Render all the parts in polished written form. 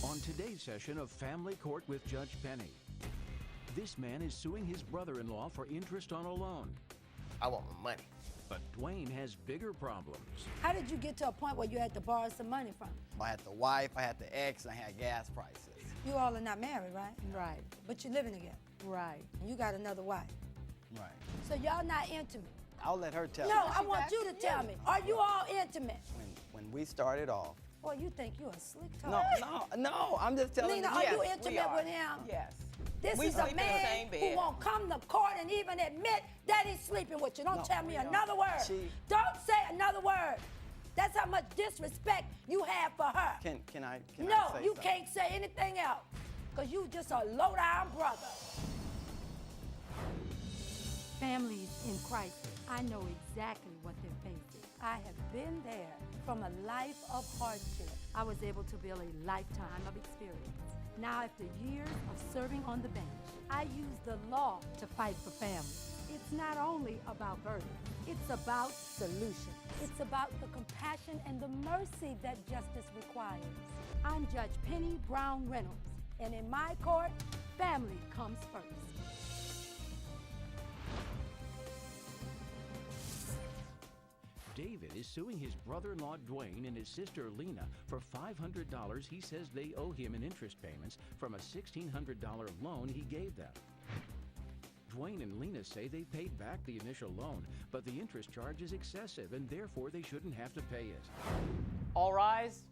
On today's session of Family Court with Judge Penny, this man is suing his brother-in-law for interest on a loan. I want my money. But Dwayne has bigger problems. How did you get to a point where you had to borrow some money from him? I had the wife, I had the ex, and I had gas prices. You all are not married, right? Right, But you're living together. right. And you got another wife. Right. So y'all not intimate. I'll let her tell No, you. I want you to tell me. Are you all intimate? When we started off. Boy, you think you a slick No, talker. no, I'm just telling Lena, you. are you Yes, we intimate are. with him? Yes. This We is sleep a in the man same who bed. won't come to court and even admit that he's sleeping with you. Don't No, tell me we don't. another word. Don't say another word. That's how much disrespect you have for her. Can I say No, you something? can't say anything else, because you just a low-down brother. Families in crisis, I know exactly what they're facing. I have been there. From a life of hardship. I was able to build a lifetime of experience. Now, after years of serving on the bench, I use the law to fight for families. It's not only about verdicts, it's about solutions. It's about the compassion and the mercy that justice requires. I'm Judge Penny Brown Reynolds, And in my court, family comes first. David is suing his brother-in-law Dwayne and his sister Lena for $500 he says they owe him in interest payments from a $1,600 loan he gave them. Dwayne and Lena say they paid back the initial loan, but the interest charge is excessive and therefore they shouldn't have to pay it. All rise.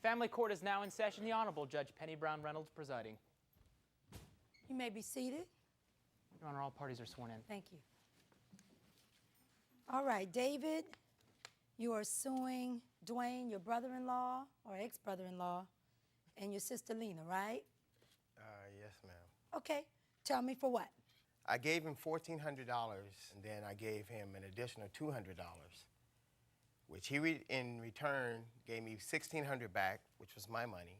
Family Court is now in session. The Honorable Judge Penny Brown Reynolds presiding. you may be seated. Your Honor, all parties are sworn in. Thank you. All right, David, you are suing Dwayne, your brother-in-law or ex-brother-in-law, and your sister Lena, right? Yes, ma'am. Okay, tell me for what? I gave him $1,400, and then I gave him an additional $200, which he, in return, gave me $1,600 back, which was my money,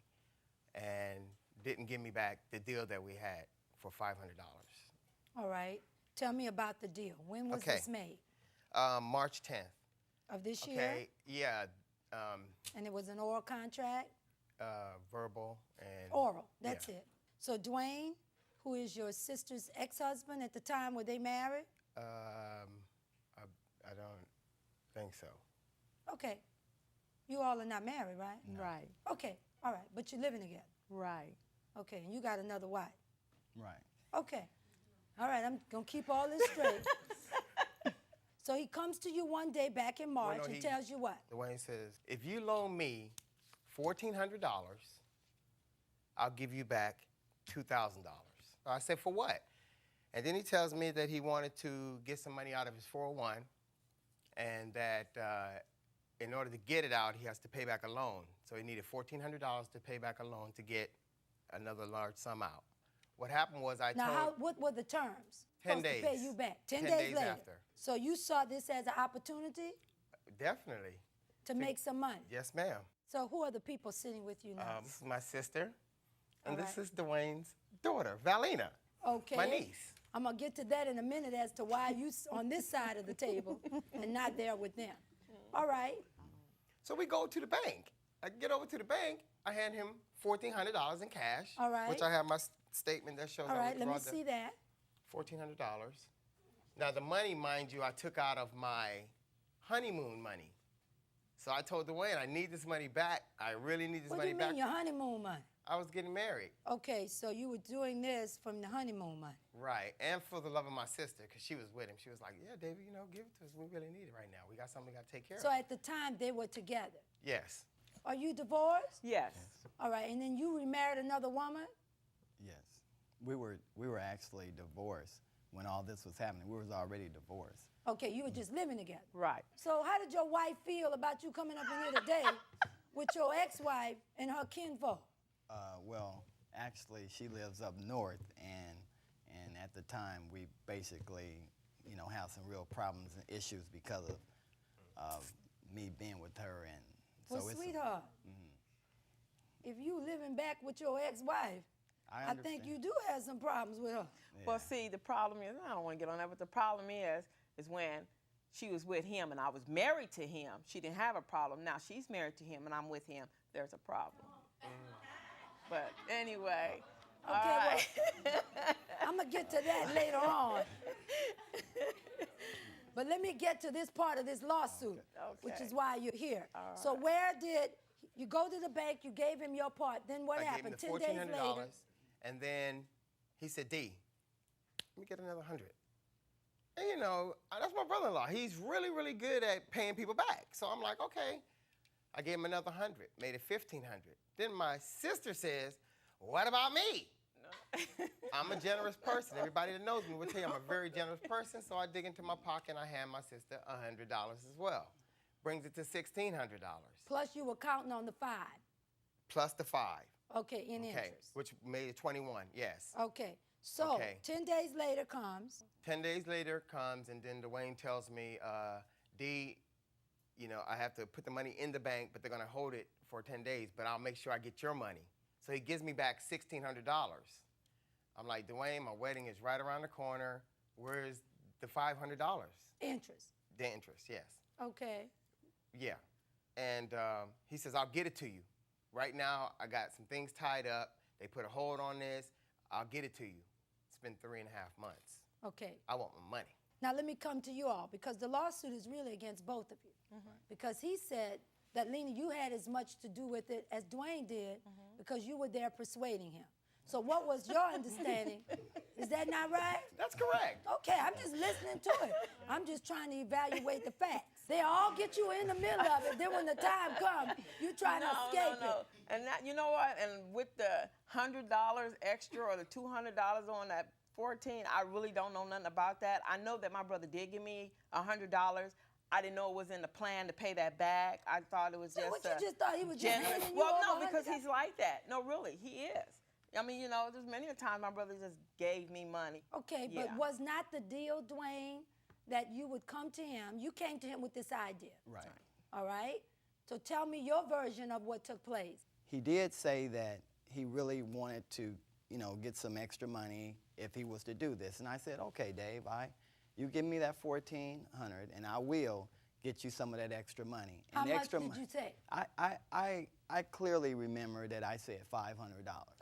and didn't give me back the deal that we had for $500. All right, tell me about the deal. When was this made? March 10th. Of this year? Okay, yeah, And it was an oral contract? verbal and... Oral, that's yeah. it. So Dwayne, who is your sister's ex-husband at the time, were they married? I don't think so. Okay. You all are not married, right? Right, Okay, all right, but you're living together. right. Okay, and you got another wife. Right. Okay. All right, I'm gonna keep all this straight. So he comes to you one day back in March Well, no, and tells you what? Dwayne says, if you loan me $1,400, I'll give you back $2,000. I said, for what? And then he tells me that he wanted to get some money out of his 401 and that in order to get it out, he has to pay back a loan. So he needed $1,400 to pay back a loan to get another large sum out. What happened was What were the terms? 10 Supposed days. to pay you back. 10 10 days days later. after. So you saw this as an opportunity Definitely. to make some money. Yes, ma'am. So who are the people sitting with you now? This is my sister, and All this right. is Dwayne's daughter, Valina. Okay. My niece. I'm gonna get to that in a minute as to why you on this side of the table and not there with them. All right. So we go to the bank. I get over to the bank. I hand him $1,400 in cash. All right. Which I have my statement that shows. All right, let me withdrawed see that. $1,400. Now the money, mind you, I took out of my honeymoon money. So I told Dwayne, I need this money back. I really need this What do money you back. mean your honeymoon money? I was getting married. Okay, so you were doing this from the honeymoon money. Right, and for the love of my sister, because she was with him. She was like, yeah, David, you know, give it to us. We really need it right now. We got something we got to take care So of. at the time they were together. Yes. Are you divorced? Yes. All right, and then you remarried another woman? Yes. We were actually divorced when all this was happening. We was already divorced. Okay, you were just living together. Right. So how did your wife feel about you coming up in here today with your ex-wife and her kinfolk? Well, actually, she lives up north, and at the time we basically, have some real problems and issues because of me being with her, and so Well, it's sweetheart, if you living back with your ex-wife, I think understand. you do have some problems with her. Well, see, the problem is, I don't want to get on that, but the problem is when she was with him and I was married to him, she didn't have a problem. Now she's married to him and I'm with him, there's a problem. But anyway. Okay, all right. well, I'm going to get to that later on. But let me get to this part of this lawsuit, which is why you're here. So where did you go to the bank, you gave him your part, then what happened? I gave him 10 days $1,400, later. and then he said, D, let me get another 100. And you know, that's my brother-in-law. He's really, really good at paying people back. So I'm like, okay. I gave him another 100, made it 1,500. Then my sister says, what about me? I'm a generous person. Everybody that knows me will tell you I'm a very generous person. So I dig into my pocket and I hand my sister $100 as well. Brings it to $1,600. Plus you were counting on the 5. Plus the 5. Okay, in interest. Which made it 21, yes. Okay, so 10 days later comes. 10 days later comes, and then Dwayne tells me, D, you know, I have to put the money in the bank, but they're gonna hold it for 10 days, but I'll make sure I get your money. So he gives me back $1,600. I'm like, Dwayne, my wedding is right around the corner. Where's the $500? Interest. The interest, yes. Okay. Yeah. And he says, I'll get it to you. Right now, I got some things tied up. They put a hold on this. I'll get it to you. It's been 3.5 months. Okay. I want my money. Now let me come to you all, because the lawsuit is really against both of you. Because he said that, Lena, you had as much to do with it as Dwayne did because you were there persuading him. So what was your understanding? Is that not right? That's correct. Okay, I'm just listening to it. I'm just trying to evaluate the facts. They all get you in the middle of it. Then when the time comes, you try to escape it. And that, you know what? And with the $100 extra or the $200 on that 14, I really don't know nothing about that. I know that my brother did give me $100. I didn't know it was in the plan to pay that back. I thought it was So just what, you just thought he was just generous. handing you Well, over no, because $100? he's like that. No, really, he is. I mean, you know, there's many a time my brother just gave me money. Okay, Yeah. but was not the deal, Dwayne, that you would come to him? You came to him with this idea. Right. All right? So tell me your version of what took place. He did say that he really wanted to, you know, get some extra money if he was to do this. And I said, okay, Dave, you give me that $1,400 and I will get you some of that extra money. How And much extra did you say? I clearly remember that I said $500.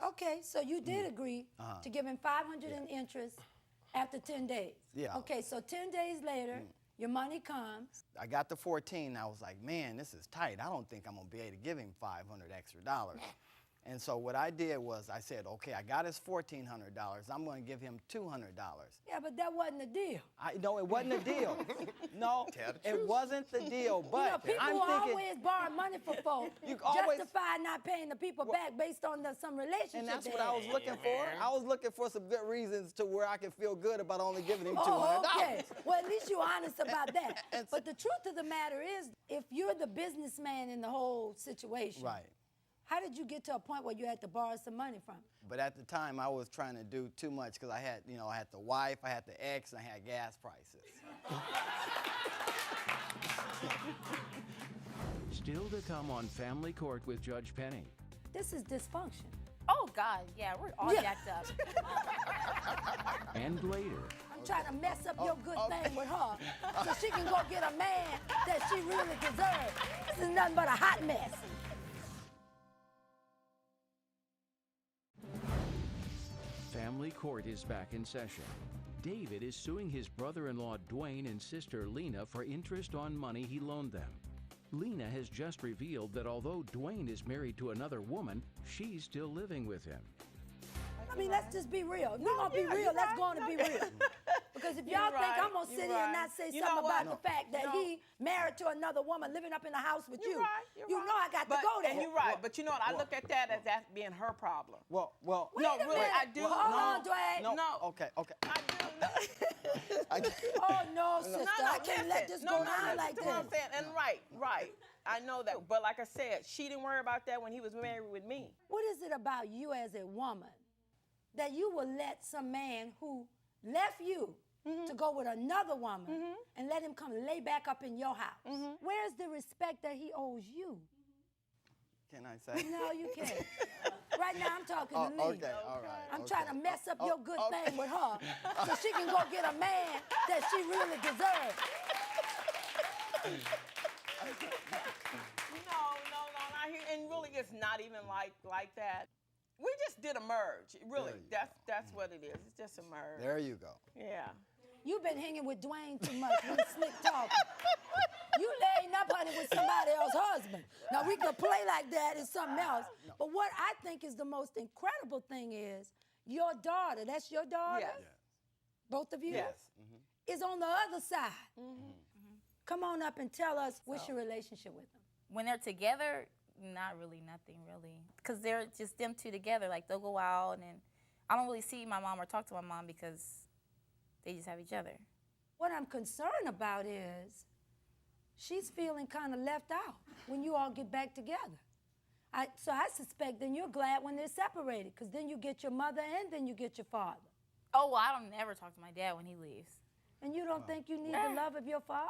Okay, so you did agree to give him $500 in interest after 10 days. Yeah. Okay, so 10 days later, your money comes. I got the 14, I was like, man, this is tight. I don't think I'm gonna be able to give him $500 extra. And so what I did was I said, okay, I got his $1,400. I'm going to give him $200. Yeah, but that wasn't the deal. No, it wasn't a deal. No, it wasn't the deal. But You know, people I'm will thinking, always borrow money from folks, You always- justify not paying the people back based on some relationship. and that's they what I was had. looking for. I was looking for some good reasons to where I could feel good about only giving him $200. Oh, okay. Well, at least you're honest about that. And But the truth of the matter is, if you're the businessman in the whole situation, Right. how did you get to a point where you had to borrow some money from him? But at the time, I was trying to do too much because I had, you know, I had the wife, I had the ex, and I had gas prices. Still to come on Family Court with Judge Penny. This is dysfunction. Oh, God, yeah, we're all Yeah. jacked up. And later, I'm trying to mess up your good thing with her so she can go get a man that she really deserves. This is nothing but a hot mess. Family Court is back in session. David is suing his brother-in-law Dwayne and sister Lena for interest on money he loaned them. Lena has just revealed that although Dwayne is married to another woman, she's still living with him. I mean, let's just be real. If we're going to be real, let's go on and be real. Because if y'all think I'm going to sit here and not say something about the fact that he married to another woman living up in the house with you, you know I got to go there. And you're right, but you know what? I look at that as that being her problem. Well, No, Wait a really, minute. I do. Hold on, Dwayne. No. Okay. I do. Oh, no, sister. I can't let this go down like That's what I'm this. saying. And right. I know that. But like I said, she didn't worry about that when he was married with me. What is it about you as a woman that you will let some man who left you to go with another woman and let him come lay back up in your house? Where's the respect that he owes you? Can I say? No, you can't. Right now, I'm talking to Lee. Okay, all right. I'm trying to mess up your good thing with her so she can go get a man that she really deserves. No, not here. And really, it's not even like that. We just did a merge. Really, There you that's what it is. It's just a merge. There you go. Yeah. You've been hanging with Dwayne too much with his slick talking. You laying up, honey, with somebody else's husband. Now, we could play like that, it's something else. But what I think is the most incredible thing is your daughter, that's your daughter? Yes. Both of you? Yes. Is on the other side. Come on up and tell us what's your relationship with them. When they're together, not really, nothing really. Because they're just them two together. Like, they'll go out, and I don't really see my mom or talk to my mom because they just have each other. What I'm concerned about is she's feeling kind of left out when you all get back together. So I suspect then you're glad when they're separated, because then you get your mother and then you get your father. Oh, well, I don't never talk to my dad when he leaves. And you don't think you need the love of your father?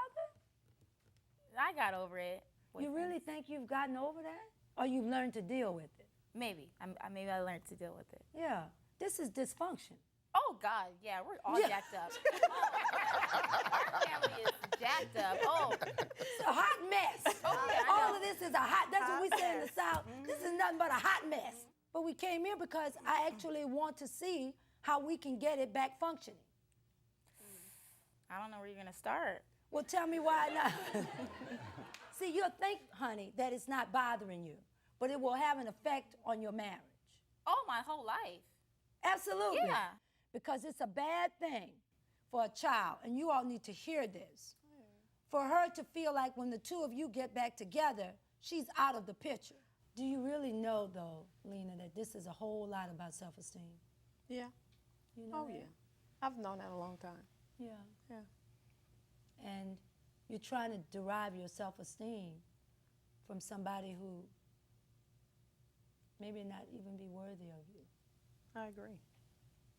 I got over it. You really think you've gotten over that? Or you've learned to deal with it? Maybe. Maybe I learned to deal with it. Yeah. This is dysfunction. Oh, God, yeah, we're all jacked up. Our family is jacked up. Oh. It's a hot mess. Oh, yeah, All of this is a hot, that's what we say in the South. This is nothing but a hot mess. But we came here because I actually want to see how we can get it back functioning. I don't know where you're going to start. Well, tell me why not. See, you'll think, honey, that it's not bothering you, but it will have an effect on your marriage. Oh, my whole life. Absolutely. Yeah. Because it's a bad thing for a child, and you all need to hear this. For her to feel like when the two of you get back together, she's out of the picture. Do you really know, though, Lena, that this is a whole lot about self-esteem? Yeah. You know Oh, that? yeah. I've known that a long time. Yeah. Yeah. And you're trying to derive your self-esteem from somebody who maybe not even be worthy of you. I agree.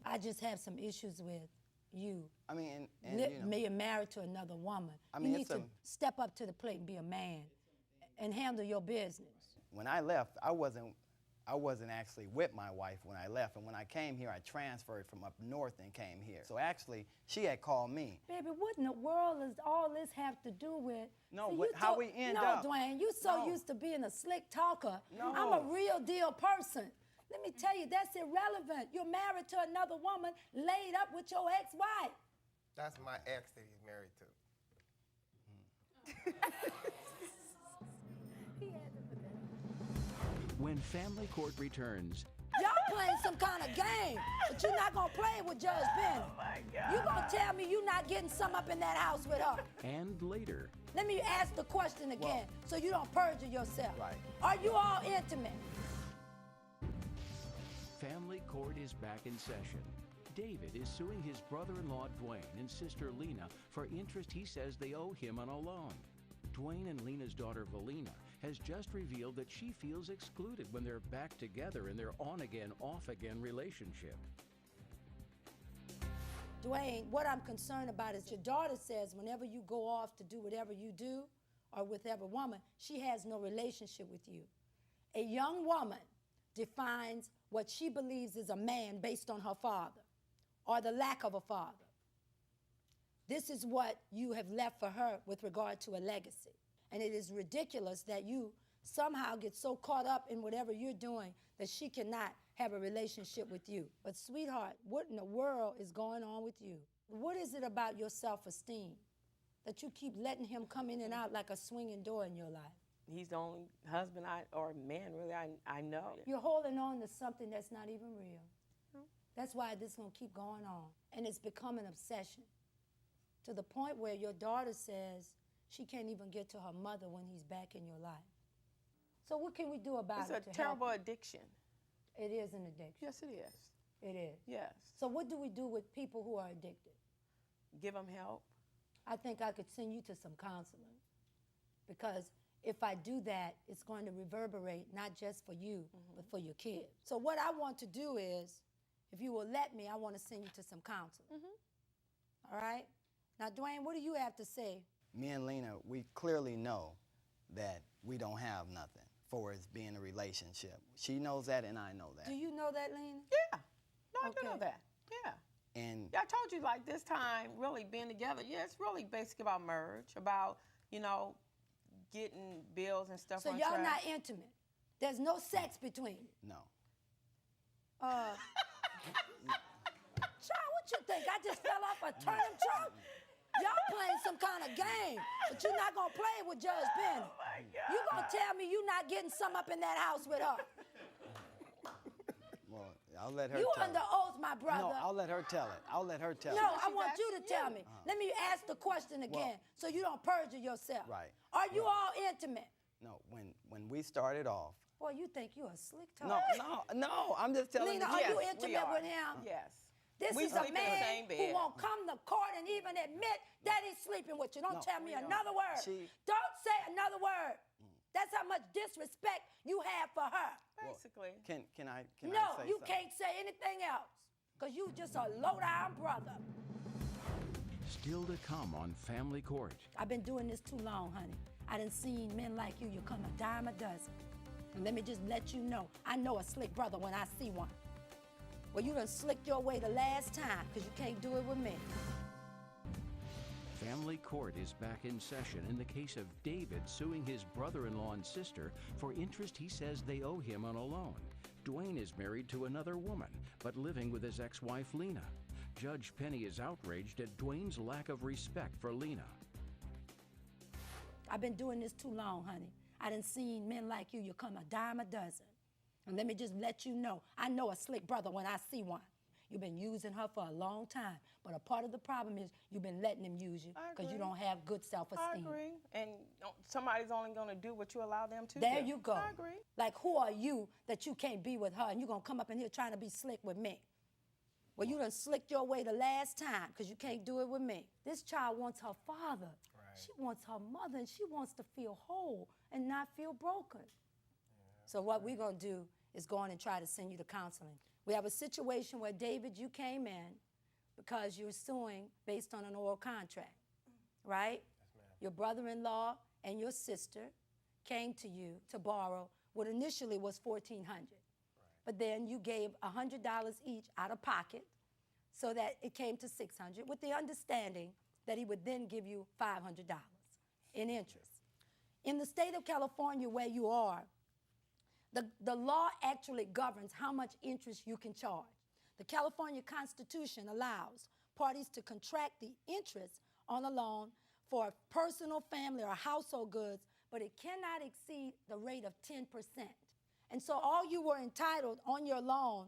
I just have some issues with you. I mean, and you know, Being married to another woman. I mean, you need it's to step up to the plate and be a man and handle your business. when I left, I wasn't actually with my wife when I left. And when I came here, I transferred from up north and came here. So actually, she had called me. Baby, what in the world does all this have to do with? No, See, but you how we end no, up. No, Dwayne, you so No. used to being a slick talker. No. I'm a real deal person. Let me tell you, that's irrelevant. You're married to another woman, laid up with your ex-wife. That's my ex that he's married to. When family court returns, Y'all playing some kind of game, but you're not gonna play it with Judge Penny. Oh, my God. You gonna tell me you're not getting some up in that house with her? and later, Let me ask the question again, so you don't perjure yourself. Right. Are you all intimate? family court is back in session. David is suing his brother-in-law Dwayne and sister Lena for interest he says they owe him on a loan. Dwayne and Lena's daughter Valina has just revealed that she feels excluded when they're back together in their on-again, off-again relationship. Dwayne, what I'm concerned about is your daughter says whenever you go off to do whatever you do or with every woman, she has no relationship with you. A young woman defines what she believes is a man based on her father or the lack of a father. This is what you have left for her with regard to a legacy. And it is ridiculous that you somehow get so caught up in whatever you're doing that she cannot have a relationship with you. But sweetheart, what in the world is going on with you? What is it about your self-esteem that you keep letting him come in and out like a swinging door in your life? He's the only husband or man really I know. You're holding on to something that's not even real. That's why this is gonna keep going on. And it's become an obsession to the point where your daughter says she can't even get to her mother when he's back in your life. So what can we do about it? It's a terrible addiction. It is an addiction. Yes, it is. It is. Yes. So what do we do with people who are addicted? Give them help. I think I could send you to some counseling, because if I do that, it's going to reverberate not just for you, but for your kids. So what I want to do is, if you will let me, I want to send you to some counseling. All right? Now, Dwayne, what do you have to say? Me and Lena, we clearly know that we don't have nothing for us being a relationship. She knows that and I know that. Do you know that, Lena? Yeah. No, I do Okay. know that. Yeah. And Yeah, I told you, like, this time, really being together, yeah, it's really basically about merge, about, getting bills and stuff So on y'all track. not intimate. There's no sex between you. no. Child, what you think? I just fell off a turnip truck? Y'all playing some kind of game, but you're not gonna play with Judge Penny. Oh my God. You gonna tell me you not getting some up in that house with her? Well, I'll let her You tell under it. oath, my brother. No, I'll let her tell it. I'll let her tell No, it. I want you to tell me. Let me ask the question again, so you don't perjure yourself. Right. Are you all intimate? No, when we started off. Boy, you think you a slick talk. No, I'm just telling Lena, you. are you Yes, we intimate are. with him? Yes. This We is a sleep in the man same who bed. won't come to court and even admit that he's sleeping with you. Don't No, tell me we don't. another word. Don't say another word. That's how much disrespect you have for her. Basically. Can I No, say you something? can't say anything else, because you just a low-down brother. Still to come on Family Court. I've been doing this too long, honey. I done seen men like you come a dime a dozen. And let me just let you know, I know a slick brother when I see one. Well, you done slicked your way the last time, because you can't do it with me. Family Court is back in session in the case of David suing his brother-in-law and sister for interest he says they owe him on a loan. Dwayne is married to another woman, but living with his ex-wife, Lena. Judge Penny is outraged at Dwayne's lack of respect for Lena. I've been doing this too long, honey. I done seen men like you come a dime a dozen. And let me just let you know, I know a slick brother when I see one. You've been using her for a long time, but a part of the problem is you've been letting him use you because you don't have good self-esteem. I agree. And somebody's only going to do what you allow them to There do. you go. I agree. Like, who are you that you can't be with her and you're going to come up in here trying to be slick with me? Well, you done slicked your way the last time because you can't do it with me. This child wants her father. Right. She wants her mother, and she wants to feel whole and not feel broken. Yeah, so what we're going to do is go on and try to send you to counseling. We have a situation where, David, you came in because you're suing based on an oral contract, right? Yes, ma'am. Your brother-in-law and your sister came to you to borrow what initially was $1,400. Right. But then you gave $100 each out of pocket so that it came to $600 with the understanding that he would then give you $500 in interest. In the state of California where you are, the law actually governs how much interest you can charge. The California Constitution allows parties to contract the interest on a loan for personal, family, or household goods, but it cannot exceed the rate of 10%. And so all you were entitled on your loan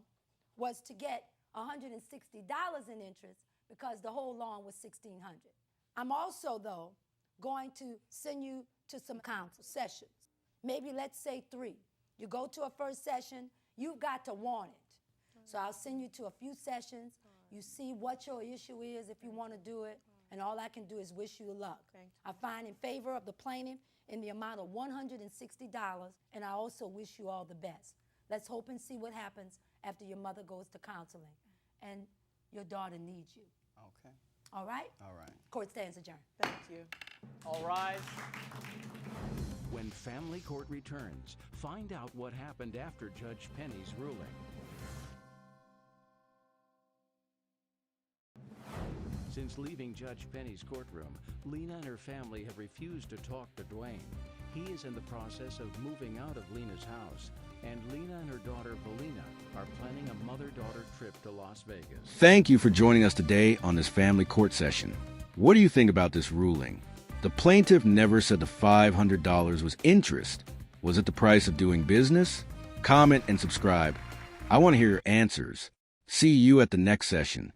was to get $160 in interest because the whole loan was $1,600. I'm also, though, going to send you to some counsel sessions, maybe let's say 3. You go to a first session, you've got to want it. So I'll send you to a few sessions. You see what your issue is if you want to do it, and all I can do is wish you luck. I find in favor of the plaintiff in the amount of $160, and I also wish you all the best. Let's hope and see what happens after your mother goes to counseling, and your daughter needs you. Okay. All right? All right. Court stands adjourned. Thank you. All rise. When Family Court returns, find out what happened after Judge Penny's ruling. Since leaving Judge Penny's courtroom, Lena and her family have refused to talk to Dwayne. He is in the process of moving out of Lena's house, and Lena and her daughter, Belina, are planning a mother-daughter trip to Las Vegas. Thank you for joining us today on this family court session. What do you think about this ruling? The plaintiff never said the $500 was interest. Was it the price of doing business? Comment and subscribe. I want to hear your answers. See you at the next session.